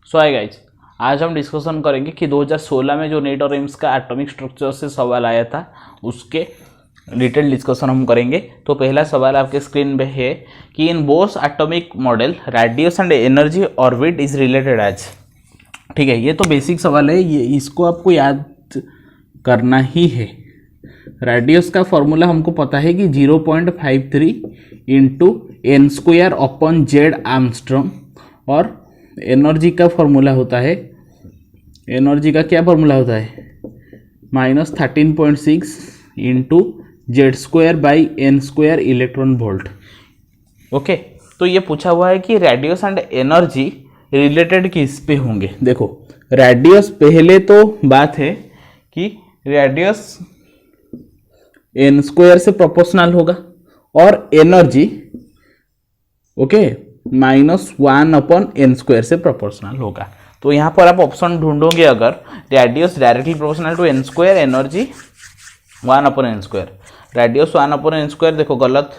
सो hi guys, आज हम discussion करेंगे कि 2016 में जो नीट और एम्स का एटॉमिक स्ट्रक्चर से सवाल आया था उसके डिटेल डिस्कशन हम करेंगे। तो पहला सवाल आपके स्क्रीन पे है कि in Bohr's atomic model radius and energy orbit is related as. ठीक है, ये तो बेसिक सवाल है, ये इसको आपको याद करना ही है। रेडियस का फॉर्मूला हमको पता है कि 0.53 into N square upon Z angstrom, और एनर्जी का फॉर्मूला होता है, एनर्जी का क्या फॉर्मूला होता है, -13.6 into Z square by N square electron volt. Okay, तो ये पूछा हुआ है कि रेडियस एंड एनर्जी रिलेटेड किस पे होंगे। देखो, रेडियस पहले तो बात है कि रेडियस एन स्क्वायर से प्रोपोर्शनल होगा और एनर्जी -1 अपॉन एन स्क्वायर से प्रोपोर्शनल होगा। तो यहाँ पर आप ऑप्शन ढूंढोगे, अगर radius directly proportional to N square, energy 1 upon N square. Radius 1 upon N square देखो गलत,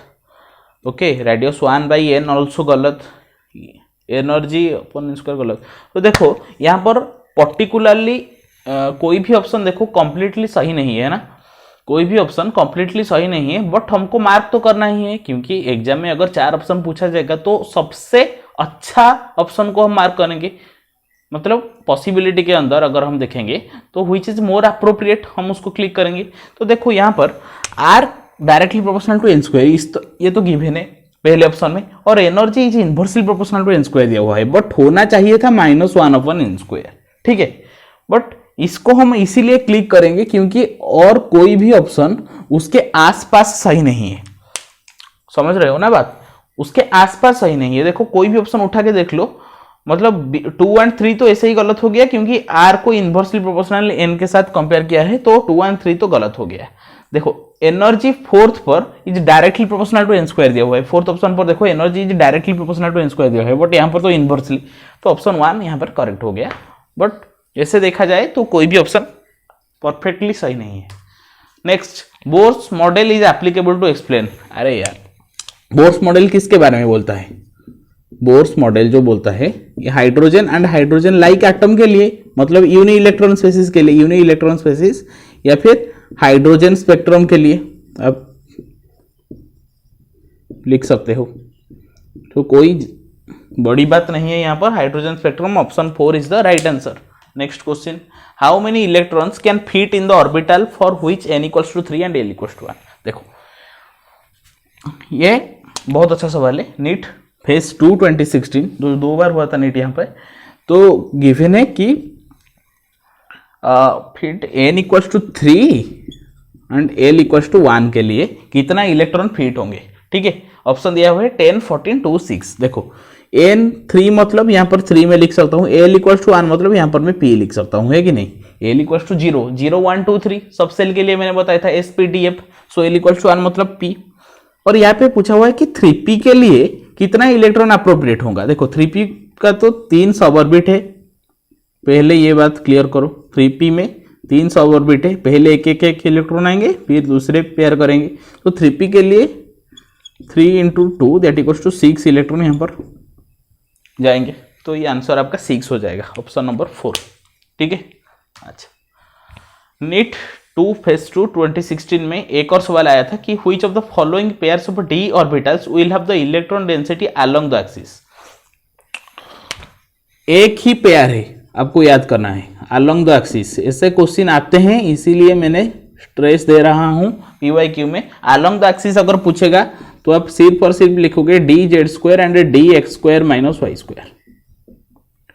okay, radius 1 by N also गलत, एनर्जी अपॉन एन स्क्वायर गलत। तो देखो यहाँ पर पर्टिकुलरली कोई भी ऑप्शन देखो कंप्लीटली सही नहीं है ना, कोई भी ऑप्शन कंप्लीटली सही नहीं है, बट हमको मार्क तो करना ही है, क्योंकि एग्जाम में अगर 4 ऑप्शन पूछा जाएगा तो सबसे अच्छा ऑप्शन को हम मार्क करेंगे। मतलब पॉसिबिलिटी के अंदर अगर हम देखेंगे तो व्हिच इज मोर अप्रोप्रिएट, हम उसको क्लिक करेंगे। तो देखो यहाँ पर R directly proportional to N square, ये तो गिवन है पहले ऑप्शन में, और energy is inversely proportional to N square दिया हुआ है, बट होना चाहिए था -1 अपॉन एन स्क्वायर। ठीक है, बट इसको हम इसीलिए क्लिक करेंगे क्योंकि और कोई भी ऑप्शन उसके आसपास सही नहीं है। समझ रहे हो ना बात, उसके आसपास सही नहीं है। देखो कोई भी ऑप्शन उठा के देख लो, मतलब 2 और 3 तो ऐसे ही गलत हो गया क्योंकि आर को इनवर्सली प्रोपोर्शनल एन के साथ कंपेयर किया है, तो 2 और 3 तो गलत हो गया। देखो एनर्जी फोर्थ पर is directly proportional to N square दिया हुआ है, फोर्थ ऑप्शन पर देखो energy is directly proportional to N square दिया हुआ है, बट यहाँ पर तो इनवर्सली, तो ऑप्शन 1 यहाँ पर करेक्ट हो गया। बट ऐसे देखा जाए तो कोई भी ऑप्शन परफेक्टली सही नहीं है। Next, Bohr's model is applicable to explain. अरे यार, बोर्स मॉडल किसके बारे में बोलता है? बोर्स मॉडल जो बोलता है ये hydrogen and hydrogen like atom के लिए, मतलब यूनि इलेक्ट्रॉन स्पेसिस के लिए, यूनि इलेक्ट्रॉन स्पेसिस, या फिर हाइड्रोजन स्पेक्ट्रम के लिए आप लिख सकते हो। तो कोई बड़ी बात नहीं है यहाँ पर, hydrogen spectrum, option 4 is the right answer. Next question, how many electrons can fit in the orbital for which n equals to 3 and l equals to 1। देखो ये बहुत अच्छा सवाल है, नीट फेज 2 2016 जो 2 बार हुआ था नीट यहाँ पे। तो गिवन है कि fit n equals to 3 and l equals to 1 के लिए कितना इलेक्ट्रॉन फिट होंगे। ठीक है, ऑप्शन दिया हुआ है 10, 14, 2, 6। देखो n 3 मतलब यहाँ पर 3 में लिख सकता हूँ, l इक्वल्स टू 1 मतलब यहाँ पर मैं p लिख सकता हूँ, है कि नहीं। l इक्वल्स टू 0, 0, 1, 2, 3 सब सेल के लिए मैंने बताया था SPDF, so l equals to 1 मतलब p। और यहाँ पे पूछा हुआ है कि 3p के लिए कितना इलेक्ट्रॉन अप्रोप्रिएट होगा। देखो 3p का तो 3 सब ऑर्बिट है, पहले ये बात क्लियर करो, 3p में 3 सब ऑर्बिट है, पहले एक इलेक्ट्रॉन आएंगे फिर दूसरे पेयर करेंगे। तो 3p के लिए 3 into 2 that equals to 6 electron यहाँ पर जाएंगे, तो ये आंसर आपका 6 हो जाएगा, ऑप्शन नंबर 4। ठीक है, अच्छा, नीट 2 फेज 2 2016 में एक और सवाल आया था कि which of the following pairs of d orbitals will have the electron density along the axis. एक ही पेयर है, आपको याद करना है, अलोंग द एक्सिस। ऐसे क्वेश्चन आते हैं, इसीलिए मैंने स्ट्रेस दे रहा हूं PYQ में। अलोंग द एक्सिस अगर पूछेगा तो आप सिर्फ और सिर्फ लिखोगे dz² एंड dx² - y²।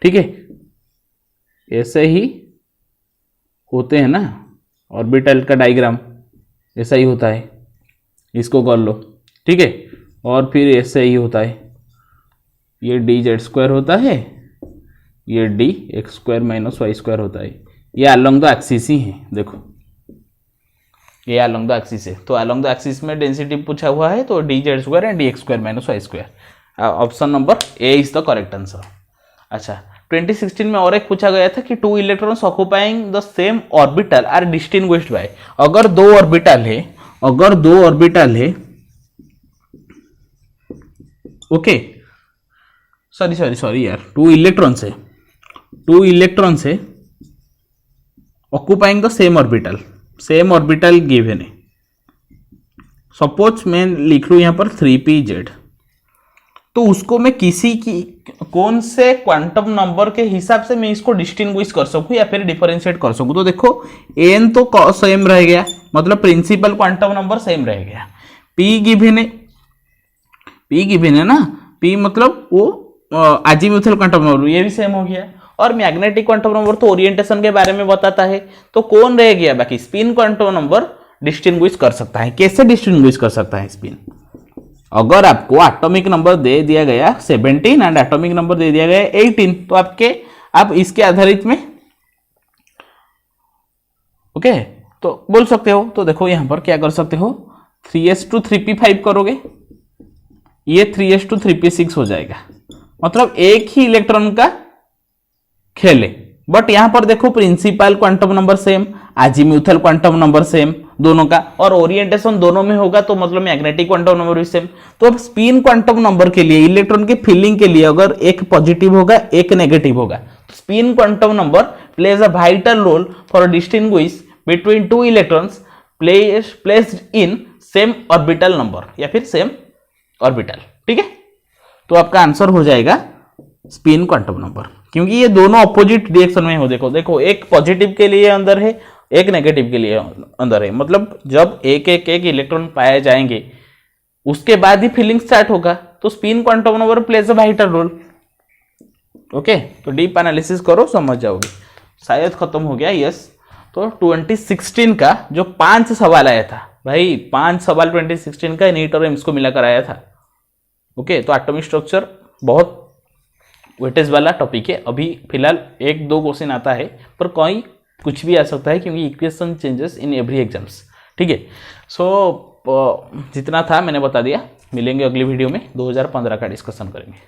ठीक है, ऐसे ही होते हैं ना ऑर्बिटल का डायग्राम, ऐसा ही होता है, इसको कर लो। ठीक है, और फिर ऐसे ही होता है, ये dz² होता है, ये dx² - y² होता है, ये अलोंग द एक्सिस ही है। देखो ये अलोंग द एक्सिस है, तो अलोंग द एक्सिस में डेंसिटी पूछा हुआ है, तो dz² and dx² - y²। Option number A is the correct answer. अच्छा, 2016 में और एक पूछा गया था कि 2 electrons occupying the same orbital are distinguished by. अगर 2 ऑर्बिटल है, ओके, सॉरी यार, 2 इलेक्ट्रॉन्स है, 2 इलेक्ट्रॉन से occupying the same orbital given है। सपोज मैं लिख लूँ यहाँ पर 3pz, तो उसको मैं किसी की कौन से क्वांटम नंबर के हिसाब से मैं इसको डिस्टिंग्विश कर सकूं या फिर डिफरेंशिएट कर सकूं। तो देखो n तो सेम रह गया, मतलब प्रिंसिपल क्वांटम नंबर सेम रह गया। p गिवन है ना, p मतलब वो अजीमुथल क्वांटम नंबर, ये भी सेम हो गया। और मैग्नेटिक क्वांटम नंबर तो ओरिएंटेशन के बारे में बताता है, तो कौन रह गया बाकी, स्पिन क्वांटम नंबर डिस्टिंग्विश कर सकता है। कैसे डिस्टिंग्विश कर सकता है स्पिन, अगर आपको एटॉमिक नंबर दे दिया गया 17 एंड एटॉमिक नंबर दे दिया गया 18, तो आप इसके आधारित में ओके तो बोल सकते हो। तो देखो यहां पर क्या कर सकते हो, 3s2 3p5 करोगे, ये 3s2 3p6 हो जाएगा, मतलब एक ही इलेक्ट्रॉन का खेल है। बट यहां पर देखो principal quantum number same, azimuthal quantum number same दोनों का, और ओरिएंटेशन दोनों में होगा, तो मतलब मैग्नेटिक क्वांटम नंबर भी सेम। तो अब स्पिन क्वांटम नंबर के लिए, इलेक्ट्रॉन के फिलिंग के लिए अगर एक पॉजिटिव होगा एक नेगेटिव होगा, तो spin quantum number plays a vital role for distinguish between two electrons placed in same orbital number या फिर सेम ऑर्बिटल। ठीक है, तो आपका आंसर हो जाएगा स्पिन क्वांटम नंबर, क्योंकि ये दोनों अपोजिट डायरेक्शन में हो। देखो एक पॉजिटिव के लिए अंदर है, एक नेगेटिव के लिए अंदर है, मतलब जब एक इलेक्ट्रॉन पाए जाएंगे उसके बाद ही फिलिंग स्टार्ट होगा। तो spin quantum number plays a vital role. Okay, तो डीप एनालिसिस करो, समझ जाओगे। शायद खत्म हो गया, यस। तो 2016 का जो 5 सवाल आया था भाई, 5 सवाल 2016 का नीट और एम्स को मिलाकर आया था। ओके, तो एटॉमिक स्ट्रक्चर बहुत वेटेज वाला टॉपिक है। अभी फिलहाल 1-2 क्वेश्चन आता है, पर कोई कुछ भी आ सकता है, क्योंकि equation changes in every exams. ठीक है, सो जितना था मैंने बता दिया। मिलेंगे अगली वीडियो में, 2015 का डिस्कशन करेंगे।